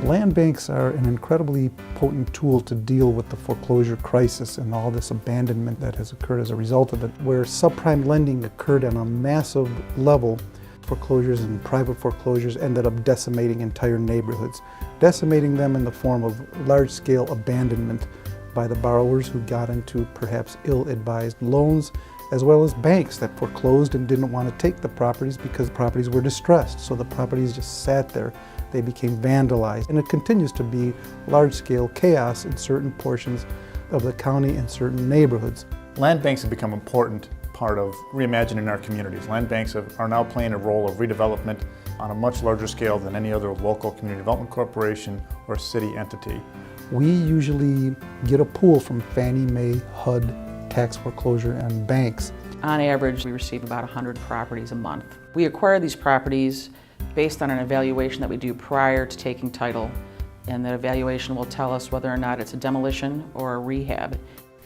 Land banks are an incredibly potent tool to deal with the foreclosure crisis and all this abandonment that has occurred as a result of it. Where subprime lending occurred on a massive level, foreclosures and private foreclosures ended up decimating entire neighborhoods, decimating them in the form of large-scale abandonment by the borrowers who got into perhaps ill-advised loans, as well as banks that foreclosed and didn't want to take the properties because properties were distressed. So the properties just sat there. They became vandalized. And it continues to be large-scale chaos in certain portions of the county and certain neighborhoods. Land banks have become an important part of reimagining our communities. Land banks are now playing a role of redevelopment on a much larger scale than any other local community development corporation or city entity. We usually get a pool from Fannie Mae, HUD, tax foreclosure, and banks. On average, we receive about 100 properties a month. We acquire these properties based on an evaluation that we do prior to taking title, and that evaluation will tell us whether or not it's a demolition or a rehab.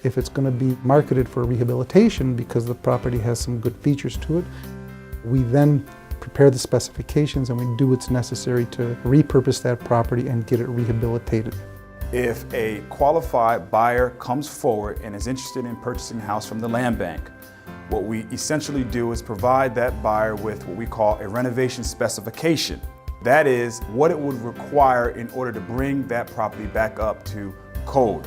If it's going to be marketed for rehabilitation because the property has some good features to it, we then prepare the specifications and we do what's necessary to repurpose that property and get it rehabilitated. If a qualified buyer comes forward and is interested in purchasing a house from the land bank, what we essentially do is provide that buyer with what we call a renovation specification. That is what it would require in order to bring that property back up to code.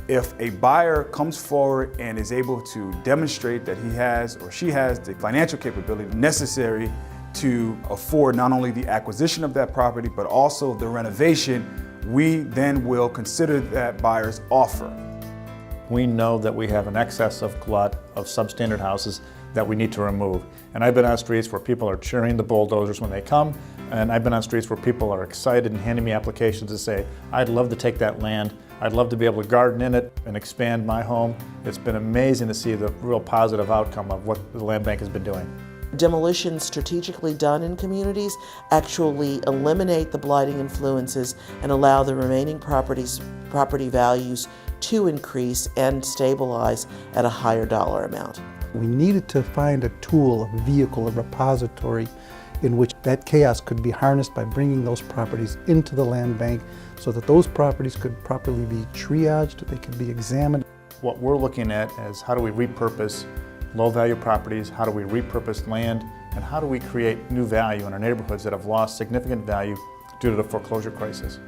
If a buyer comes forward and is able to demonstrate that he has or she has the financial capability necessary to afford not only the acquisition of that property, but also the renovation, we then will consider that buyer's offer. We know that we have an excess of glut of substandard houses that we need to remove. And I've been on streets where people are cheering the bulldozers when they come, and I've been on streets where people are excited and handing me applications to say, I'd love to take that land, I'd love to be able to garden in it and expand my home. It's been amazing to see the real positive outcome of what the land bank has been doing. Demolitions strategically done in communities actually eliminate the blighting influences and allow the remaining property values to increase and stabilize at a higher dollar amount. We needed to find a tool, a vehicle, a repository in which that chaos could be harnessed by bringing those properties into the land bank so that those properties could properly be triaged, they could be examined. What we're looking at is how do we repurpose low-value properties, how do we repurpose land, and how do we create new value in our neighborhoods that have lost significant value due to the foreclosure crisis.